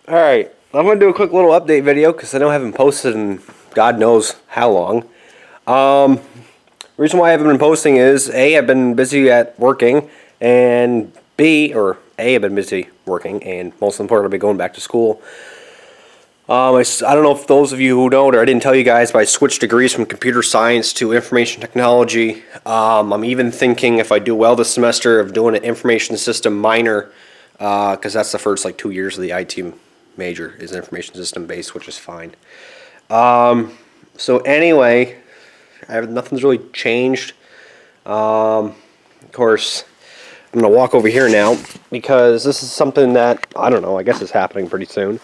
Alright, I'm going to do a quick little update video because I know I haven't posted in God knows how long. Reason why I haven't been posting is A, I've been busy at working, and B, or A, I've been busy working, and most importantly, I've been going back to school. I don't know if those of you who don't, or I didn't tell you guys, but I switched degrees from computer science to information technology. I'm even thinking, if I do well this semester, of doing an information system minor, because that's the first 2 years of the IT major is information system based, which is fine. So anyway, nothing's really changed. Of course, I'm gonna walk over here now because this is something that I don't know. I guess is happening pretty soon.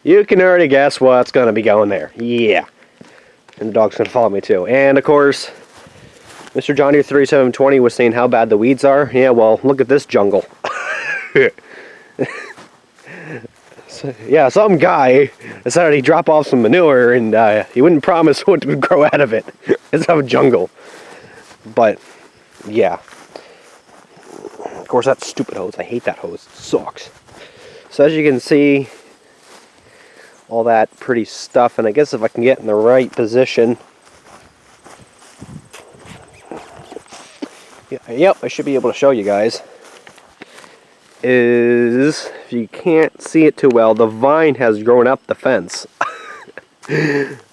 You can already guess what's gonna be going there. Yeah, and the dog's gonna follow me too. And of course, Mr. John Deere 3720 was saying how bad the weeds are. Yeah, well, look at this jungle. So, yeah, some guy decided he'd drop off some manure and he wouldn't promise what would grow out of it. It's a jungle. But, yeah. Of course, that stupid hose. I hate that hose. It sucks. So as you can see, all that pretty stuff. And I guess if I can get in the right position. Yep, I should be able to show you guys. Is, if you can't see it too well, the vine has grown up the fence.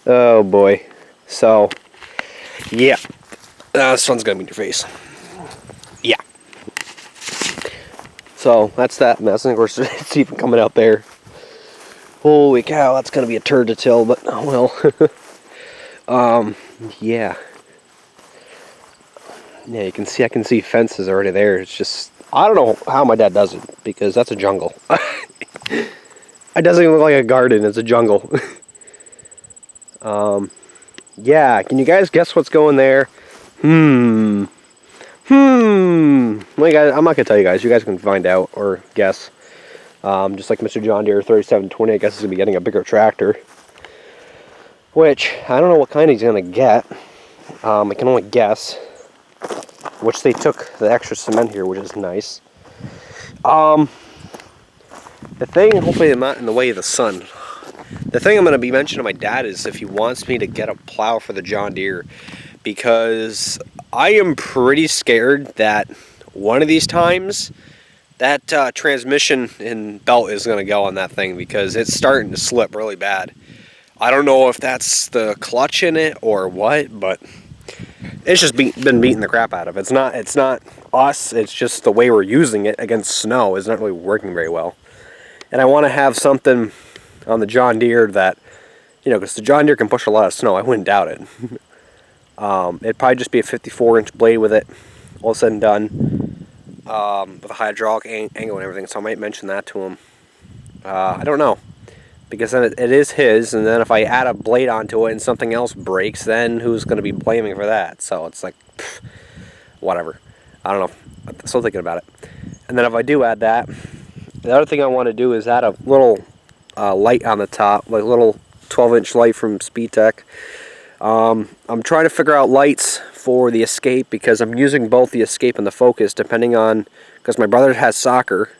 Oh boy. So, yeah. The sun's gonna be in your face. Yeah. So, that's that mess. And of course, it's even coming out there. Holy cow, that's gonna be a turd to till, but oh well. Yeah. Yeah, you can see, I can see fences already there. It's just, I don't know how my dad does it, because that's a jungle. It doesn't even look like a garden, it's a jungle. Yeah, can you guys guess what's going there? Well, you guys, I'm not going to tell you guys. You guys can find out or guess. Just like Mr. John Deere 3720, I guess he's going to be getting a bigger tractor. Which, I don't know what kind he's going to get. I can only guess. Which they took the extra cement here, which is nice. The thing, hopefully I'm not in the way of the sun. The thing I'm going to be mentioning to my dad is if he wants me to get a plow for the John Deere. Because I am pretty scared that one of these times that transmission and belt is going to go on that thing. Because it's starting to slip really bad. I don't know if that's the clutch in it or what, but it's just been beating the crap out of it. It's not us, it's just the way we're using it against snow is not really working very well. And I want to have something on the John Deere that, because the John Deere can push a lot of snow, I wouldn't doubt it. It'd probably just be a 54-inch blade with it, all said and done, with a hydraulic angle and everything, so I might mention that to him. I don't know. Because then it is his, and then if I add a blade onto it and something else breaks, then who's going to be blaming for that? So it's like, whatever. I don't know. I'm still thinking about it. And then if I do add that, the other thing I want to do is add a little light on the top, like a little 12-inch light from SpeedTech. I'm trying to figure out lights for the Escape because I'm using both the Escape and the Focus depending on, because my brother has soccer.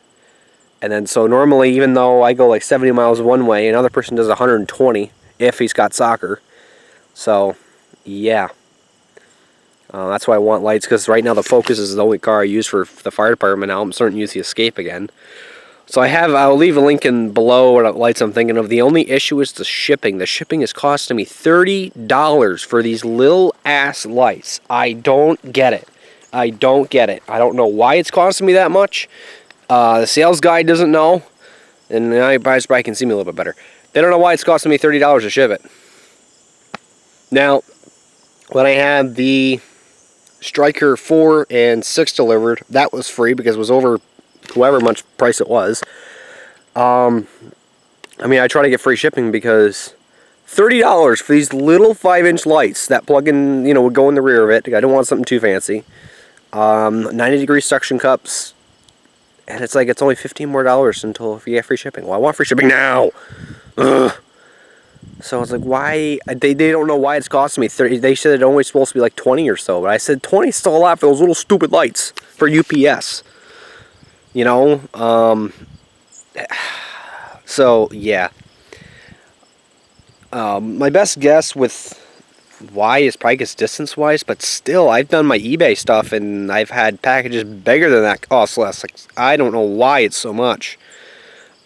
And then, so normally, even though I go like 70 miles one way, another person does 120 if he's got soccer. So, yeah. That's why I want lights, because right now the Focus is the only car I use for the fire department. Now I'm starting to use the Escape again. So I'll leave a link in below what lights I'm thinking of. The only issue is the shipping. The shipping is costing me $30 for these little ass lights. I don't get it. I don't get it. I don't know why it's costing me that much. The sales guy doesn't know, and now you probably can see me a little bit better. They don't know why it's costing me $30 to ship it. Now, when I had the Striker 4 and 6 delivered, that was free because it was over however much price it was. I try to get free shipping because $30 for these little 5-inch lights that plug in, would go in the rear of it. I don't want something too fancy. 90-degree suction cups. And it's like, it's only $15 more until if you get free shipping. Well, I want free shipping now. Ugh. So it's like, why? They don't know why it's costing me 30. They said it's only supposed to be like 20 or so. But I said 20 is still a lot for those little stupid lights for UPS. So yeah, my best guess with why is probably just distance wise, but still, I've done my eBay stuff and I've had packages bigger than that cost less. Like, I don't know why it's so much.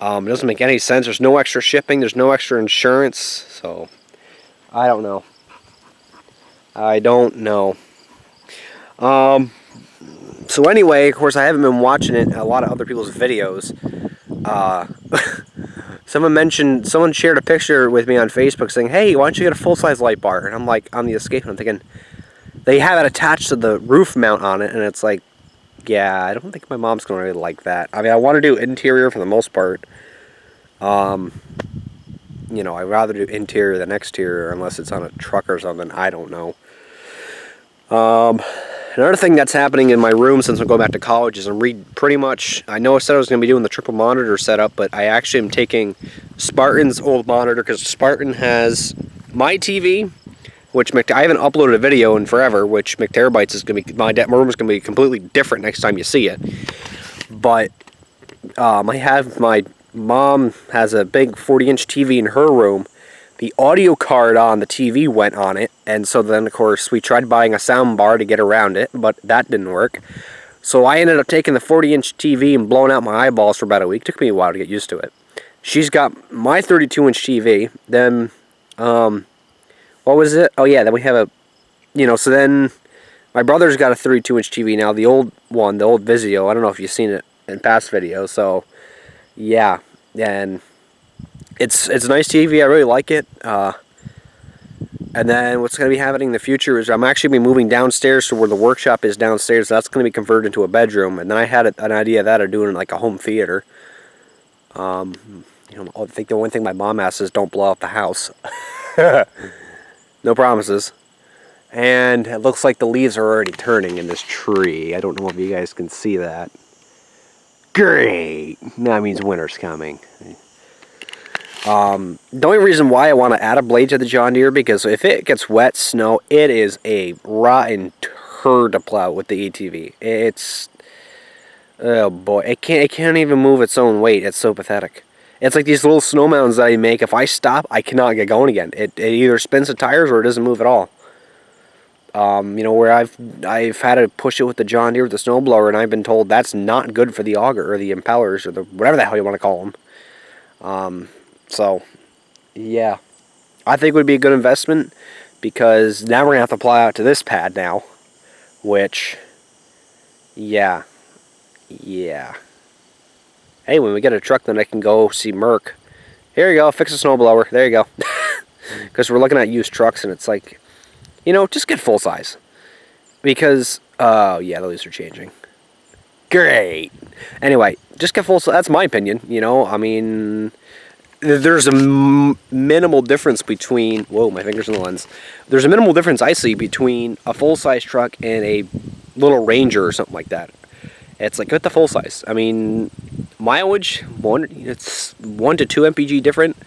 It doesn't make any sense. There's no extra shipping. There's no extra insurance. So I don't know. I don't know. So anyway, of course, I haven't been watching a lot of other people's videos. Uh, someone shared a picture with me on Facebook saying, "Hey, why don't you get a full-size light bar?" And I'm like, on the Escape, and I'm thinking, they have it attached to the roof mount on it, and it's like, yeah, I don't think my mom's gonna really like that. I mean, I want to do interior for the most part. You know, I'd rather do interior than exterior, unless it's on a truck or something. I don't know. Another thing that's happening in my room since I'm going back to college is pretty much, I know I said I was going to be doing the triple monitor setup, but I actually am taking Spartan's old monitor, because Spartan has my TV, which I haven't uploaded a video in forever, which McTerabytes is going to be, my room is going to be completely different next time you see it. But my mom has a big 40-inch TV in her room. The audio card on the TV went on it, and so then, of course, we tried buying a sound bar to get around it, but that didn't work. So I ended up taking the 40-inch TV and blowing out my eyeballs for about a week. It took me a while to get used to it. She's got my 32-inch TV. Then, what was it? Oh, yeah, then we have so then my brother's got a 32-inch TV now, the old one, the old Vizio. I don't know if you've seen it in past videos, so, yeah, and it's a nice TV. I really like it. And then what's going to be happening in the future is I'm actually going to be moving downstairs to where the workshop is downstairs. That's going to be converted into a bedroom. And then I had an idea of that of doing like a home theater. I think the only thing my mom asks is don't blow out the house. No promises. And it looks like the leaves are already turning in this tree. I don't know if you guys can see that. Great! That means winter's coming. The only reason why I want to add a blade to the John Deere, because if it gets wet snow, it is a rotten turd to plow with the ATV. It's, oh boy, it can't even move its own weight. It's so pathetic. It's like these little snow mounds that I make. If I stop, I cannot get going again. It either spins the tires or it doesn't move at all. Where I've had to push it with the John Deere with the snowblower, and I've been told that's not good for the auger or the impellers or the whatever the hell you want to call them. So, yeah, I think it would be a good investment, because now we're going to have to plow out to this pad now, which, yeah. Hey, when we get a truck, then I can go see Merck. Here you go, fix a snowblower. There you go. Because we're looking at used trucks, and it's like, just get full size. Because, oh, yeah, the leaves are changing. Great. Anyway, just get full size. That's my opinion, I mean, there's a minimal difference between, whoa, my finger's in the lens. There's a minimal difference I see between a full-size truck and a little Ranger or something like that. It's like, get the full size. I mean, mileage, it's 1 to 2 mpg different,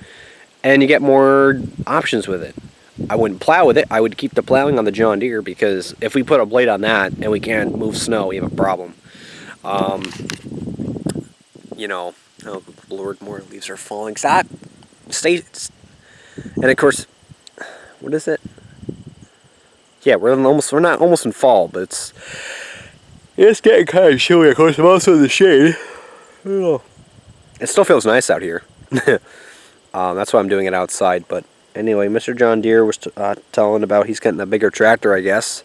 and you get more options with it. I wouldn't plow with it. I would keep the plowing on the John Deere, because if we put a blade on that and we can't move snow, we have a problem. Oh Lord, more leaves are falling. Stop! Stay. And of course, what is it? Yeah, we're not almost in fall, but it's getting kind of chilly. Of course, I'm also in the shade. Oh. It still feels nice out here. That's why I'm doing it outside. But anyway, Mr. John Deere was telling about he's getting a bigger tractor, I guess.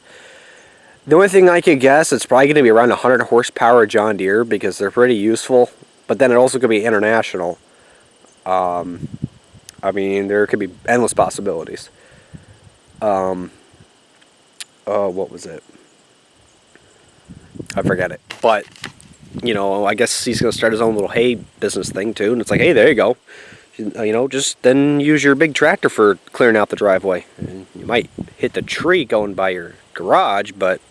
The only thing I could guess, it's probably going to be around 100 horsepower John Deere, because they're pretty useful. But then it also could be international. I mean, there could be endless possibilities. What was it? I forget it. But, I guess he's going to start his own little hay business thing, too. And it's like, hey, there you go. Just then use your big tractor for clearing out the driveway. And you might hit the tree going by your garage, but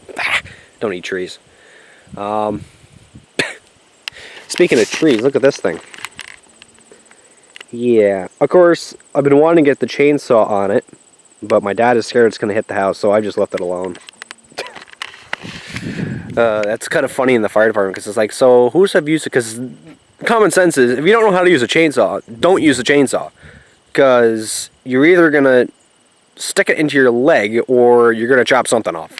don't eat trees. Speaking of trees, look at this thing. Yeah, of course, I've been wanting to get the chainsaw on it, but my dad is scared it's going to hit the house, so I just left it alone. That's kind of funny in the fire department, because it's like, so who's have used it? Because common sense is, if you don't know how to use a chainsaw, don't use a chainsaw. Because you're either going to stick it into your leg or you're going to chop something off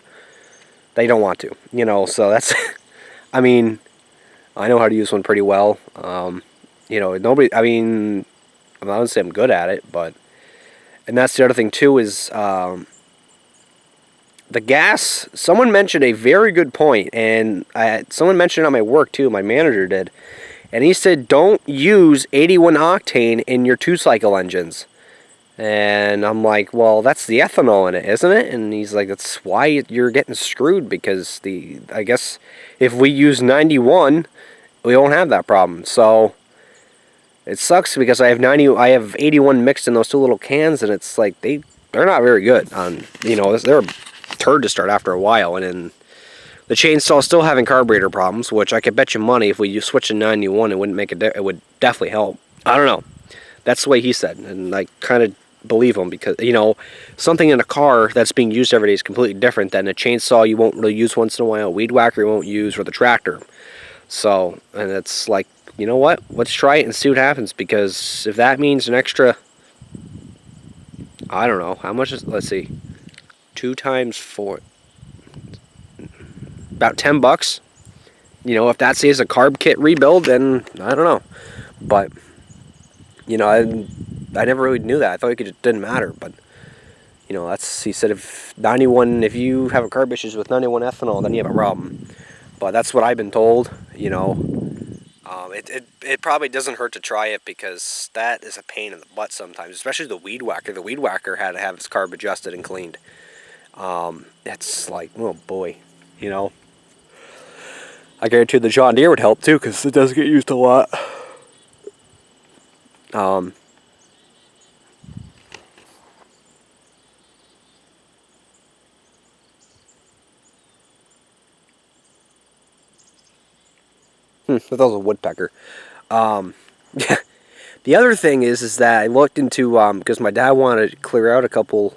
that you don't want to. You know, so that's, I mean, I know how to use one pretty well. You know, nobody, I mean, I'm not going to say I'm good at it, but, and that's the other thing too is, the gas, someone mentioned a very good point, and someone mentioned it on my work too, my manager did, and he said don't use 81 octane in your 2-cycle engines. And I'm like, well, that's the ethanol in it, isn't it? And he's like, that's why you're getting screwed, because I guess if we use 91, we won't have that problem. So it sucks because I have 81 mixed in those 2 little cans, and it's like they're not very good on, you know, they're a turd to start after a while. And then the chainsaw still having carburetor problems, which I could bet you money if we switch to 91, it wouldn't make it would definitely help. I don't know. That's the way he said, and I kind of believe him, because, you know, something in a car that's being used every day is completely different than a chainsaw you won't really use once in a while, a weed whacker you won't use, or the tractor. So, and it's like, you know what? Let's try it and see what happens, because if that means an extra, I don't know, how much is, let's see, 2 times 4, about $10. You know, if that saves a carb kit rebuild, then I don't know. But, you know, I never really knew that. I thought it didn't matter. But, you know, he said if you have a carb issues with 91 ethanol, then you have a problem. But that's what I've been told, you know. It probably doesn't hurt to try it, because that is a pain in the butt sometimes, especially the weed whacker. The weed whacker had to have its carb adjusted and cleaned. It's like, oh boy, you know. I guarantee the John Deere would help too, because it does get used a lot. I thought it was a woodpecker. Yeah. The other thing is that I looked into, because my dad wanted to clear out a couple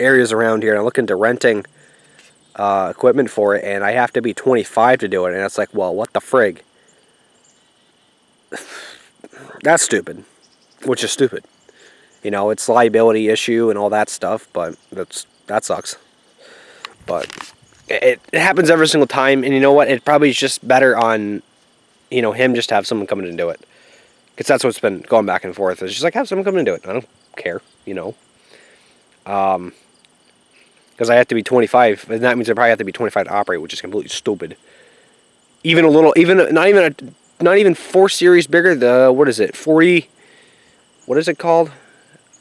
areas around here, and I looked into renting equipment for it, and I have to be 25 to do it, and it's like, well, what the frig? That's stupid, which is stupid. You know, it's liability issue and all that stuff, but that sucks. But it happens every single time, and you know what? It probably is just better on, you know, him just to have someone come in and do it. Because that's what's been going back and forth. It's just like, have someone come in and do it. I don't care, you know. Because I have to be 25, and that means I probably have to be 25 to operate, which is completely stupid. Even a little, not even 4 series bigger. The, what is it, 40? What is it called?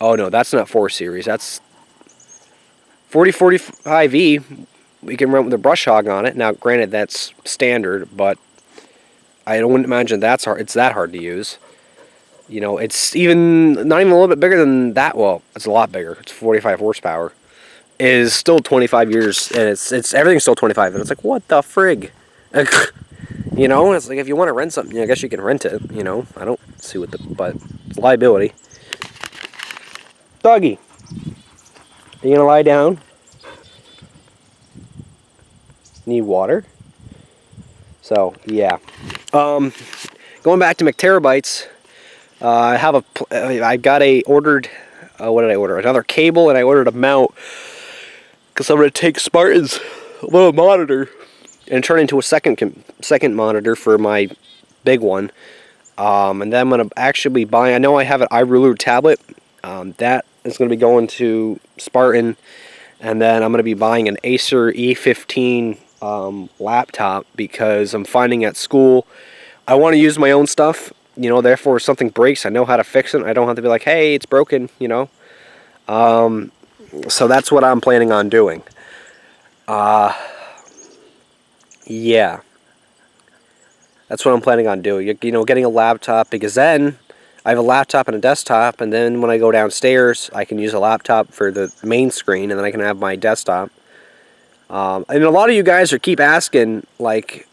Oh no, that's not 4 series. That's 4045E. We can run with a brush hog on it. Now, granted, that's standard, but I don't imagine that's hard. It's that hard to use. You know, it's even not even a little bit bigger than that. Well, it's a lot bigger. It's 45 horsepower. It is still 25 years, and it's everything's still 25. And it's like, what the frig? You know, it's like, if you want to rent something, I guess you can rent it. You know, I don't see what but it's liability. Doggy, are you gonna lie down? Need water? So yeah. Going back to McTerabytes, I got ordered. What did I order? Another cable, and I ordered a mount, because I'm gonna take Spartan's little monitor and turn it into a second monitor for my big one. And then I'm gonna actually be buying. I know I have an iRuler tablet. That is gonna be going to Spartan, and then I'm gonna be buying an Acer E15 laptop, because I'm finding at school I want to use my own stuff. You know, therefore, if something breaks, I know how to fix it. I don't have to be like, hey, it's broken, you know. So that's what I'm planning on doing. Yeah. That's what I'm planning on doing. You know, getting a laptop, because then I have a laptop and a desktop, and then when I go downstairs, I can use a laptop for the main screen, and then I can have my desktop. And a lot of you guys keep asking, like,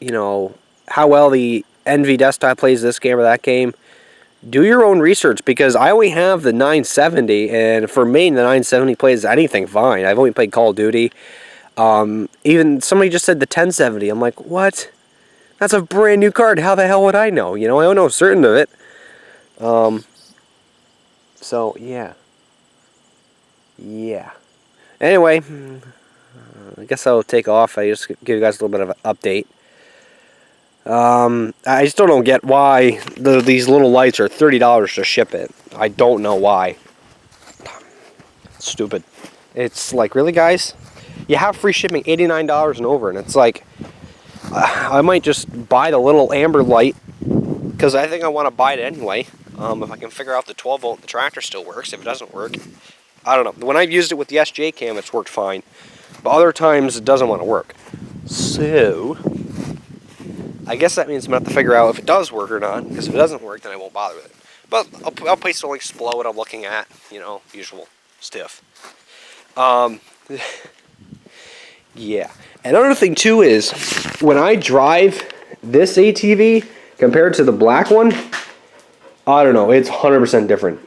you know, how well the Envy desktop plays this game or that game. Do your own research, because I only have the 970, and for me, the 970 plays anything fine. I've only played Call of Duty. Even somebody just said the 1070. I'm like, what? That's a brand new card. How the hell would I know? You know, I don't know certain of it. So, yeah. Yeah. Anyway, I guess I'll take off. I just give you guys a little bit of an update. I still don't get why these little lights are $30 to ship it. I don't know why. It's stupid. It's like, really, guys? You have free shipping, $89 and over, and it's like, I might just buy the little amber light, because I think I want to buy it anyway. If I can figure out the 12 volt, the tractor still works. If it doesn't work, I don't know. When I've used it with the SJ cam, it's worked fine. But other times, it doesn't want to work. So, I guess that means I'm going to have to figure out if it does work or not, because if it doesn't work, then I won't bother with it. But I'll paste the links below what I'm looking at, you know, usual stuff. Yeah. Another thing, too, is when I drive this ATV compared to the black one, I don't know, it's 100% different.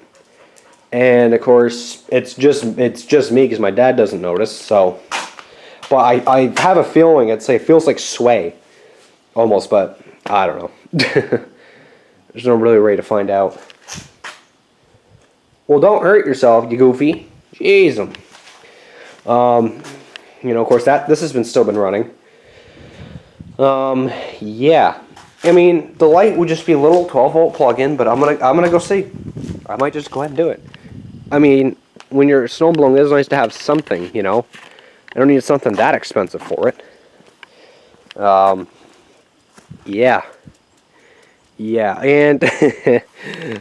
And, of course, it's just me because my dad doesn't notice, so. But I have a feeling, it feels like sway, almost, but I don't know. There's no really way to find out. Well, don't hurt yourself, you goofy. Jeez. You know, of course, this has still been running. Yeah. I mean, the light would just be a little 12 volt plug-in, but I'm gonna go see. I might just go ahead and do it. I mean, when you're snowblowing, it's nice to have something, you know. I don't need something that expensive for it. Yeah. Yeah, and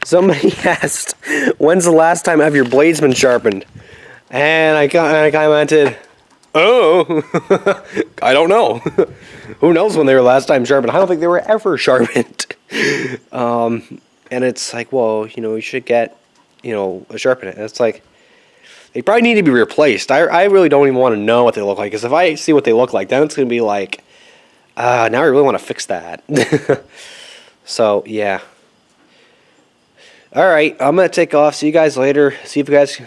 somebody asked, when's the last time have your blades been sharpened? And I commented, oh, I don't know. Who knows when they were last time sharpened? I don't think they were ever sharpened. And it's like, well, you know, you should get, you know, a sharpen it. And it's like, they probably need to be replaced. I really don't even want to know what they look like, because if I see what they look like, then it's going to be like, now I really want to fix that. So, yeah. Alright, I'm going to take off. See you guys later. See if you guys...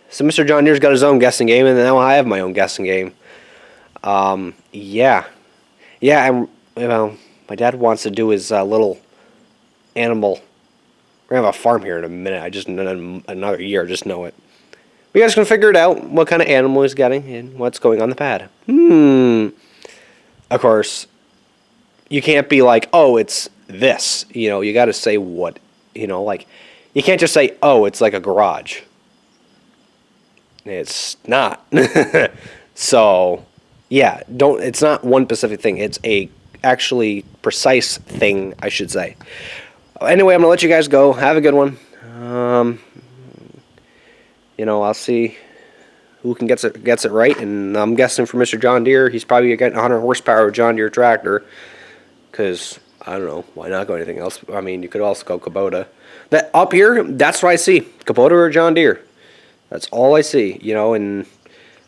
So Mr. John Deere's got his own guessing game, and now I have my own guessing game. Yeah. Yeah, and, you know, my dad wants to do his little animal... We're going to have a farm here in a minute. I just... Another year, I just know it. You guys can figure it out, what kind of animal he's getting, and what's going on the pad. Of course, you can't be like, oh, it's this. You know, you got to say what, you know, like, you can't just say, oh, it's like a garage. It's not. So, yeah, it's not one specific thing. It's a actually precise thing, I should say. Anyway, I'm going to let you guys go. Have a good one. You know, I'll see who gets it right, and I'm guessing for Mr. John Deere, he's probably getting 100 horsepower John Deere tractor, because, I don't know, why not go anything else? I mean, you could also go Kubota. That up here, that's what I see, Kubota or John Deere. That's all I see, you know, and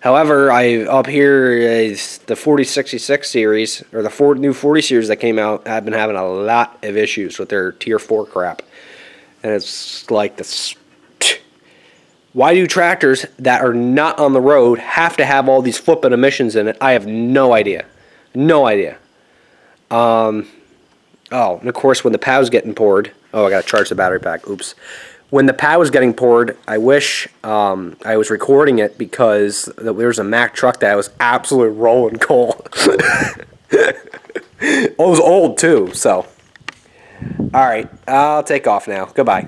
however, up here is the 4066 series, or the new 40 series that came out, have been having a lot of issues with their Tier 4 crap. And it's like this. Why do tractors that are not on the road have to have all these flipping emissions in it? I have no idea. No idea. Oh, and of course, when the POW's getting poured... Oh, I got to charge the battery pack. Oops. When the POW was getting poured, I wish I was recording it, because there was a Mack truck that was absolutely rolling coal. It was old, too, so... Alright, I'll take off now. Goodbye.